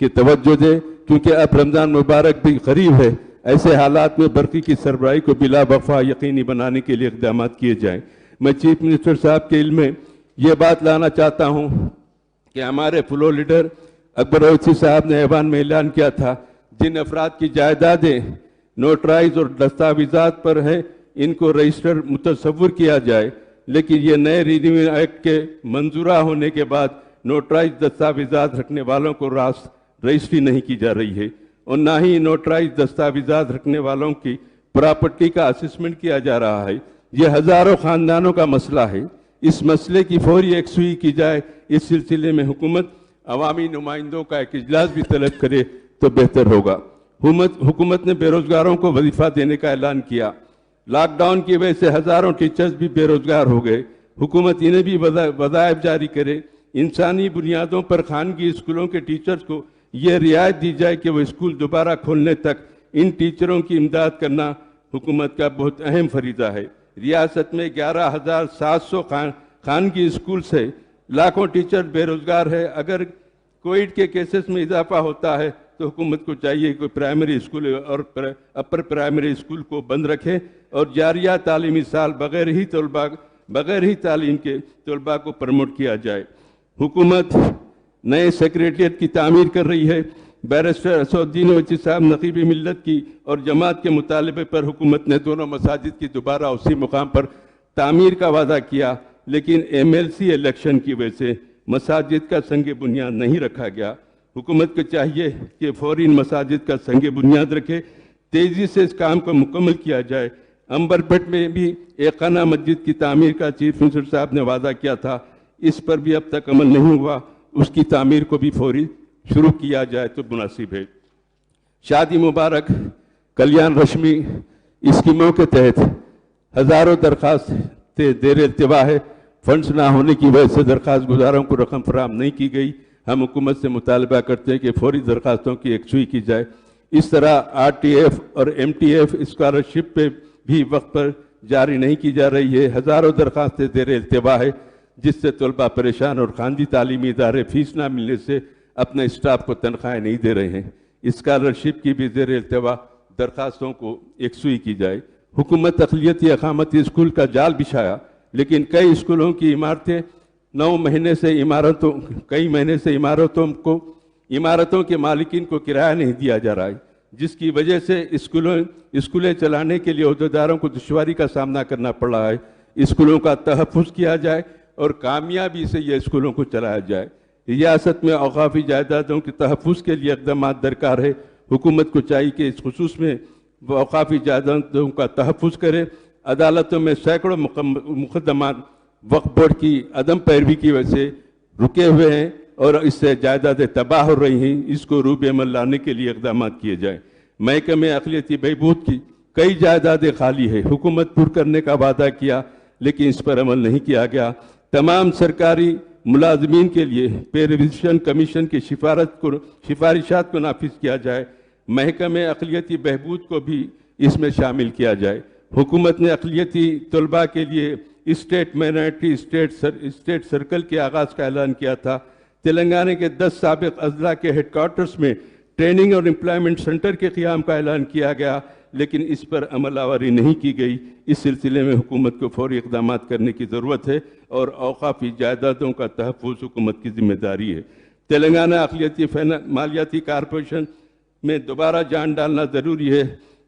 کہ توجہ دیں، کیونکہ اب رمضان مبارک بھی قریب ہے۔ ایسے حالات میں برقی کی سربراہی کو بلا وقفہ یقینی بنانے کے لیے اقدامات کیے جائیں۔ میں چیف منسٹر صاحب کے علم میں یہ بات لانا چاہتا ہوں کہ ہمارے فلور لیڈر اکبر اویسی صاحب نے ایوان میں اعلان کیا تھا، جن افراد کی جائیدادیں نوٹرائز اور دستاویزات پر ہیں ان کو رجسٹر متصور کیا جائے، لیکن یہ نئے ریونیو ایکٹ کے منظورہ ہونے کے بعد نوٹرائز دستاویزات رکھنے والوں کو رجسٹری نہیں کی جا رہی ہے، اور نہ ہی نوٹرائز دستاویزات رکھنے والوں کی پراپرٹی کا اسسمنٹ کیا جا رہا ہے۔ یہ ہزاروں خاندانوں کا مسئلہ ہے، اس مسئلے کی فوری یکسوئی کی جائے۔ اس سلسلے میں حکومت عوامی نمائندوں کا ایک اجلاس بھی طلب کرے تو بہتر ہوگا۔ حکومت نے بے روزگاروں کو وظیفہ دینے کا اعلان کیا۔ لاک ڈاؤن کی وجہ سے ہزاروں ٹیچرز بھی بے روزگار ہو گئے۔ حکومت انہیں بھی وظائف جاری کرے۔ انسانی بنیادوں پر خانگی اسکولوں کے ٹیچرز کو یہ رعایت دی جائے کہ وہ اسکول دوبارہ کھولنے تک ان ٹیچروں کی امداد کرنا حکومت کا بہت اہم فریضہ ہے۔ ریاست میں 11,700 خانگی اسکولز ہے، لاکھوں ٹیچر بے روزگار ہے۔ اگر کووڈ کے کیسز میں اضافہ ہوتا ہے تو حکومت کو چاہیے کہ پرائمری اسکول اور اپر پرائمری اسکول کو بند رکھے اور جاریہ تعلیمی سال بغیر ہی تعلیم کے طلباء کو پروموٹ کیا جائے۔ حکومت نئے سیکریٹریٹ کی تعمیر کر رہی ہے۔ بیرسٹر اسد الدین اویسی صاحب نقیب ملت کی اور جماعت کے مطالبے پر حکومت نے دونوں مساجد کی دوبارہ اسی مقام پر تعمیر کا وعدہ کیا، لیکن MLC الیکشن کی وجہ سے مساجد کا سنگ بنیاد نہیں رکھا گیا۔ حکومت کو چاہیے کہ فوری مساجد کا سنگ بنیاد رکھے، تیزی سے اس کام کو مکمل کیا جائے۔ امبرپیٹ میں بھی ایک خانہ مسجد کی تعمیر کا چیف منسٹر صاحب نے وعدہ کیا تھا، اس پر بھی اب تک عمل نہیں ہوا، اس کی تعمیر کو بھی فوری شروع کیا جائے تو مناسب ہے۔ شادی مبارک کلیان رشمی اسکیموں کے تحت ہزاروں درخواستیں زیر التوا ہے۔ فنڈز نہ ہونے کی وجہ سے درخواست گزاروں کو رقم فراہم نہیں کی گئی۔ ہم حکومت سے مطالبہ کرتے ہیں کہ فوری درخواستوں کی یکسوئی کی جائے۔ اس طرح RTF اور MTF اسکالرشپ پہ بھی وقت پر جاری نہیں کی جا رہی ہے۔ ہزاروں درخواستیں زیر التوا ہے، جس سے طلباء پریشان اور خانگی تعلیمی ادارے فیس نہ ملنے سے اپنے اسٹاف کو تنخواہیں نہیں دے رہے ہیں۔ اسکالرشپ کی بھی زیر التوا درخواستوں کو یکسوئی کی جائے۔ حکومت اقلیتی اقامتی اسکول کا جال بچھایا، لیکن کئی اسکولوں کی عمارتیں کئی مہینے سے عمارتوں کے مالکین کو کرایہ نہیں دیا جا رہا ہے، جس کی وجہ سے اسکولیں چلانے کے لیے عہدیداروں کو دشواری کا سامنا کرنا پڑ رہا ہے۔ اسکولوں کا تحفظ کیا جائے اور کامیابی سے یہ اسکولوں کو چلایا جائے۔ ریاست میں اوقافی جائیدادوں کے تحفظ کے لیے اقدامات درکار ہے۔ حکومت کو چاہیے کہ اس خصوص میں وہ اوقافی جائیدادوں کا تحفظ کرے۔ عدالتوں میں سینکڑوں مقدمات وقف بورڈ کی عدم پیروی کی وجہ سے رکے ہوئے ہیں اور اس سے جائیدادیں تباہ ہو رہی ہیں۔ اس کو روب عمل لانے کے لیے اقدامات کیے جائیں۔ محکمہ اقلیتی بہبود کی کئی جائیدادیں خالی ہے۔ حکومت پر کرنے کا وعدہ کیا، لیکن اس پر عمل نہیں کیا گیا۔ تمام سرکاری ملازمین کے لیے پے ریویژن کمیشن کی سفارشات کو نافذ کیا جائے۔ محکمہ اقلیتی بہبود کو بھی اس میں شامل کیا جائے۔ حکومت نے اقلیتی طلباء کے لیے اسٹیٹ مائنورٹی اسٹیٹ سرکل کے آغاز کا اعلان کیا تھا۔ تلنگانہ کے 10 سابق اضلاع کے ہیڈ کوارٹرز میں ٹریننگ اور امپلائمنٹ سینٹر کے قیام کا اعلان کیا گیا، لیکن اس پر عمل آوری نہیں کی گئی۔ اس سلسلے میں حکومت کو فوری اقدامات کرنے کی ضرورت ہے اور اوقافی جائیدادوں کا تحفظ حکومت کی ذمہ داری ہے۔ تلنگانہ اقلیتی مالیاتی کارپوریشن میں دوبارہ جان ڈالنا ضروری ہے۔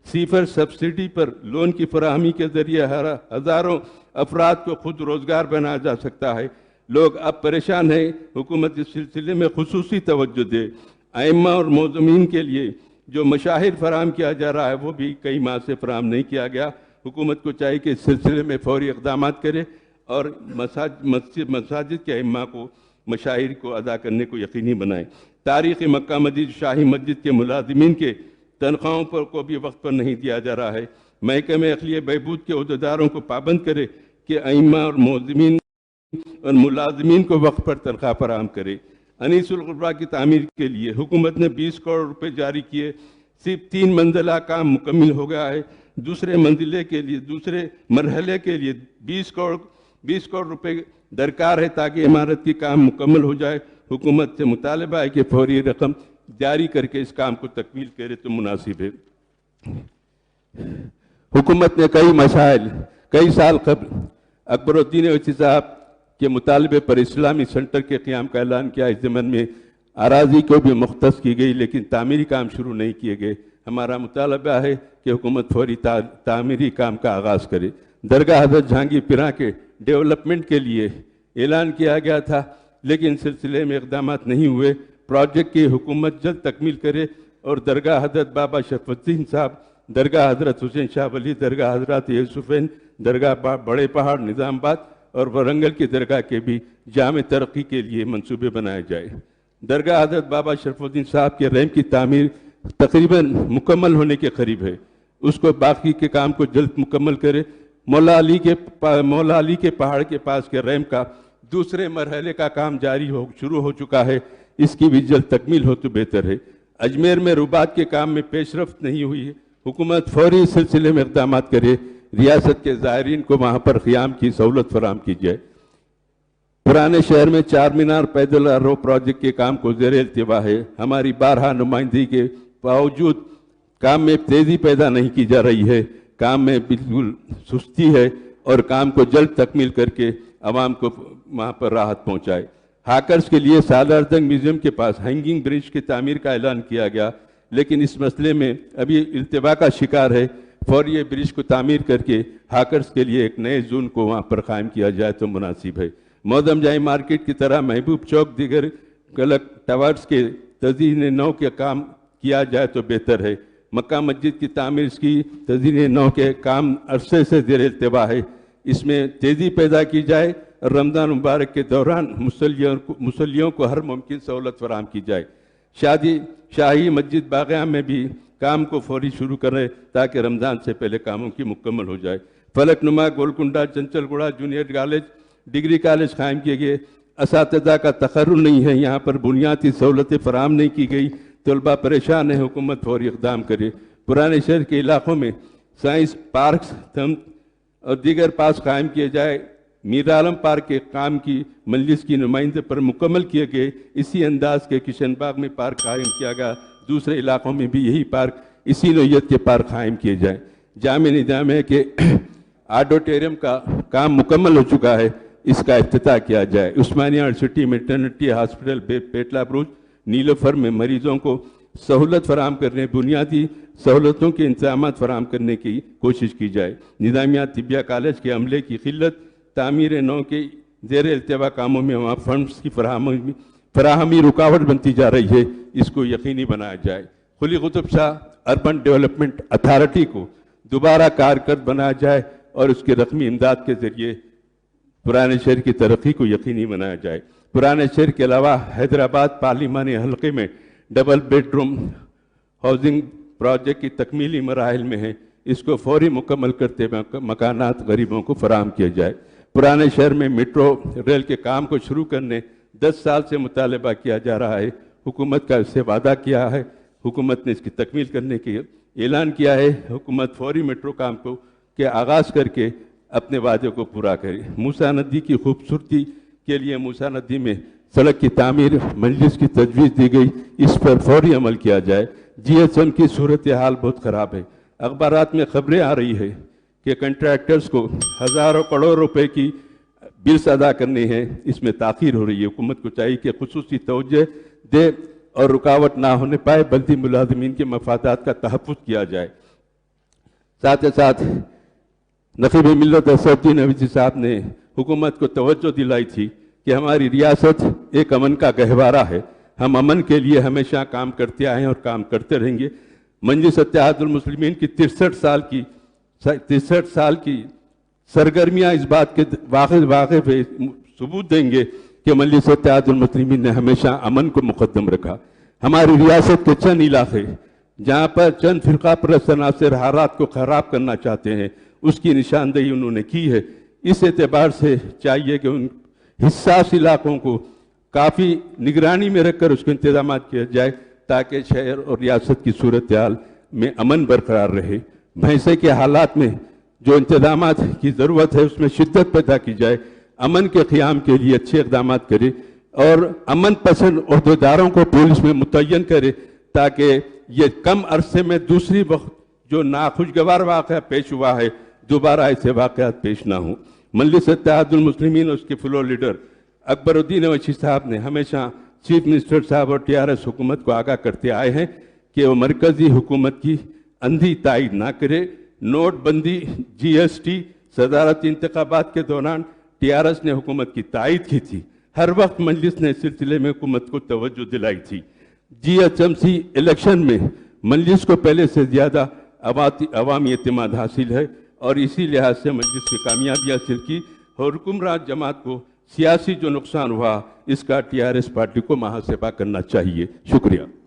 صفر سبسڈی پر لون کی فراہمی کے ذریعے ہزاروں افراد کو خود روزگار بنایا جا سکتا ہے۔ لوگ اب پریشان ہیں، حکومت اس سلسلے میں خصوصی توجہ دے۔ ائمہ اور معزمین کے لیے جو مشاہر فراہم کیا جا رہا ہے وہ بھی کئی ماہ سے فراہم نہیں کیا گیا۔ حکومت کو چاہیے کہ اس سلسلے میں فوری اقدامات کرے اور مساجد کے ائمہ کو مشاہر کو ادا کرنے کو یقینی بنائیں۔ تاریخی مکہ مسجد شاہی مسجد کے ملازمین کے تنخواہوں پر کو بھی وقت پر نہیں دیا جا رہا ہے۔ محکمہ اقلیتی بہبود کے عہدیداروں کو پابند کرے کہ ائمہ اور معزمین اور ملازمین کو وقت پر تنخواہ فراہم کرے۔ انیس الغربا کی تعمیر کے لیے حکومت نے 20 کروڑ روپے جاری کیے۔ صرف 3 منزلہ کام مکمل ہو گیا ہے۔ دوسرے مرحلے کے لیے 20 کروڑ روپے درکار ہے تاکہ عمارت کی کام مکمل ہو جائے۔ حکومت سے مطالبہ ہے کہ فوری رقم جاری کر کے اس کام کو تکمیل کرے تو مناسب ہے۔ حکومت نے کئی مسائل کئی سال قبل اکبر الدین اویسی صاحب کے مطالبے پر اسلامی سینٹر کے قیام کا اعلان کیا۔ اس ضمن میں اراضی کو بھی مختص کی گئی لیکن تعمیری کام شروع نہیں کیے گئے۔ ہمارا مطالبہ ہے کہ حکومت فوری تعمیری کام کا آغاز کرے۔ درگاہ حضرت جہانگیر پیر کے ڈیولپمنٹ کے لیے اعلان کیا گیا تھا لیکن سلسلے میں اقدامات نہیں ہوئے۔ پروجیکٹ کی حکومت جلد تکمیل کرے اور درگاہ حضرت بابا شرف الدین صاحب، درگاہ حضرت حسین شاہ ولی، درگاہ حضرت یوسفین، درگاہ بڑے پہاڑ نظام آباد اور ورنگل کی درگاہ کے بھی جامع ترقی کے لیے منصوبے بنائے جائے۔ درگاہ حضرت بابا شرف الدین صاحب کے ریمپ کی تعمیر تقریباً مکمل ہونے کے قریب ہے، اس کو باقی کے کام کو جلد مکمل کرے۔ مولا علی کے پہاڑ کے پاس کے ریمپ کا دوسرے مرحلے کا کام شروع ہو چکا ہے، اس کی بھی جلد تکمیل ہو تو بہتر ہے۔ اجمیر میں رباط کے کام میں پیش رفت نہیں ہوئی ہے، حکومت فوری اس سلسلے میں اقدامات کرے، ریاست کے زائرین کو وہاں پر قیام کی سہولت فراہم کی جائے۔ پرانے شہر میں چار مینار پیدل رو پروجیکٹ کے کام کو زیر التوا ہے، ہماری بارہا نمائندگی کے باوجود کام میں تیزی پیدا نہیں کی جا رہی ہے، کام میں بالکل سستی ہے اور کام کو جلد تکمیل کر کے عوام کو وہاں پر راحت پہنچائے۔ ہاکرز کے لیے سالار جنگ میوزیم کے پاس ہینگنگ برج کی تعمیر کا اعلان کیا گیا لیکن اس مسئلے میں ابھی التوا کا شکار ہے، فوری برج کو تعمیر کر کے ہاکرز کے لیے ایک نئے زون کو وہاں پر قائم کیا جائے تو مناسب ہے۔ مودم جائی مارکیٹ کی طرح محبوب چوک دیگر کلک ٹاورز کے تزئین نو کے کام کیا جائے تو بہتر ہے۔ مکہ مسجد کی تعمیر اس کی تزئین نو کے کام عرصے سے زیر التوا ہے، اس میں تیزی پیدا کی جائے اور رمضان مبارک کے دوران مصلیوں کو ہر ممکن سہولت فراہم کی جائے۔ شاہی مسجد باغیہ میں بھی کام کو فوری شروع کریں تاکہ رمضان سے پہلے کاموں کی مکمل ہو جائے۔ فلک نما گولکنڈا چنچل گوڑا جونیئر کالج ڈگری کالج قائم کیے گئے، اساتذہ کا تقرر نہیں ہے، یہاں پر بنیادی سہولتیں فراہم نہیں کی گئی، طلبہ پریشان ہیں، حکومت فوری اقدام کرے۔ پرانے شہر کے علاقوں میں سائنس پارکس اور دیگر پارکس قائم کیے جائے۔ میر عالم پارک کے کام کی مجلس کی نمائندے پر مکمل کیے گئے، اسی انداز کے کشن باغ میں پارک قائم کیا گیا، دوسرے علاقوں میں بھی یہی پارک اسی نوعیت کے پارک قائم کیے جائیں۔ جامع نظام ہے کہ آڈیٹوریم کا کام مکمل ہو چکا ہے، اس کا افتتاح کیا جائے۔ عثمانیہ یونیورسٹی میٹرنٹی ہاسپٹل پیٹلا بروج نیلوفر میں مریضوں کو سہولت فراہم کرنے، بنیادی سہولتوں کے انتظامات فراہم کرنے کی کوشش کی جائے۔ نظامیہ طبیہ کالج کے عملے کی قلت تعمیر نو کے زیر التوا کاموں میں وہاں فنڈز کی فراہمی رکاوٹ بنتی جا رہی ہے، اس کو یقینی بنایا جائے۔ Quli Qutb Shah urban development authority کو دوبارہ کارکرد بنایا جائے اور اس کے رقمی امداد کے ذریعے پرانے شہر کی ترقی کو یقینی بنایا جائے۔ پرانے شہر کے علاوہ حیدرآباد پارلیمانی حلقے میں double bed room housing project کی تکمیلی مراحل میں ہے، اس کو فوری مکمل کرتے ہوئے مکانات غریبوں کو فراہم کیا جائے۔ پرانے شہر میں میٹرو ریل کے کام کو شروع کرنے 10 سال سے مطالبہ کیا جا رہا ہے، حکومت کا اس سے وعدہ کیا ہے، حکومت نے اس کی تکمیل کرنے کی اعلان کیا ہے، حکومت فوری میٹرو کام کو کے آغاز کر کے اپنے وعدے کو پورا کرے۔ موسیٰ ندی کی خوبصورتی کے لیے موسیٰ ندی میں سڑک کی تعمیر مجلس کی تجویز دی گئی، اس پر فوری عمل کیا جائے۔ جی ایس ایم کی صورتحال بہت خراب ہے، اخبارات میں خبریں آ رہی ہے کہ کنٹریکٹرز کو ہزاروں کروڑ روپے کی بلز ادا کرنے ہیں، اس میں تاخیر ہو رہی ہے۔ حکومت کو چاہیے کہ خصوصی توجہ دے اور رکاوٹ نہ ہونے پائے بلدی ملازمین کے مفادات کا تحفظ کیا جائے۔ ساتھ ہی ساتھ نقیب ملت اسدالدین اویسی صاحب نے حکومت کو توجہ دلائی تھی کہ ہماری ریاست ایک امن کا گہوارہ ہے، ہم امن کے لیے ہمیشہ کام کرتے آئے ہیں اور کام کرتے رہیں گے۔ مجلس اتحاد المسلمین کی 63 سال کی سرگرمیاں اس بات کے واقف ثبوت دیں گے کہ مجلس اتحاد المسلمین نے ہمیشہ امن کو مقدم رکھا۔ ہماری ریاست کے چند علاقے جہاں پر چند فرقہ پرست عناصر حالات کو خراب کرنا چاہتے ہیں، اس کی نشاندہی انہوں نے کی ہے۔ اس اعتبار سے چاہیے کہ ان حساس علاقوں کو کافی نگرانی میں رکھ کر اس کے انتظامات کیا جائے تاکہ شہر اور ریاست کی صورتحال میں امن برقرار رہے۔ بھینسے کے حالات میں جو انتظامات کی ضرورت ہے اس میں شدت پیدا کی جائے، امن کے قیام کے لیے اچھے اقدامات کرے۔ اور امن پسند عہدیداروں کو پولیس میں متعین کرے تاکہ یہ کم عرصے میں دوسری وقت جو ناخوشگوار واقعہ پیش ہوا ہے دوبارہ ایسے واقعات پیش نہ ہوں۔ مجلس اتحاد المسلمین اور اس کے فلور لیڈر اکبر الدین اویسی صاحب نے ہمیشہ چیف منسٹر صاحب اور TRS حکومت کو آگاہ کرتے آئے ہیں کہ وہ مرکزی حکومت کی اندھی تائید نہ کرے۔ نوٹ بندی، GST، صدارتی انتخابات کے دوران TRS نے حکومت کی تائید کی تھی۔ ہر وقت مجلس نے اس سلسلے میں حکومت کو توجہ دلائی تھی۔ GHMC الیکشن میں مجلس کو پہلے سے زیادہ عوامی اعتماد حاصل ہے اور اسی لحاظ سے مجلس کی کامیابی حاصل کی اور حکمران جماعت کو سیاسی جو نقصان ہوا اس کا TRS پارٹی کو محاسبہ کرنا چاہیے۔ شکریہ۔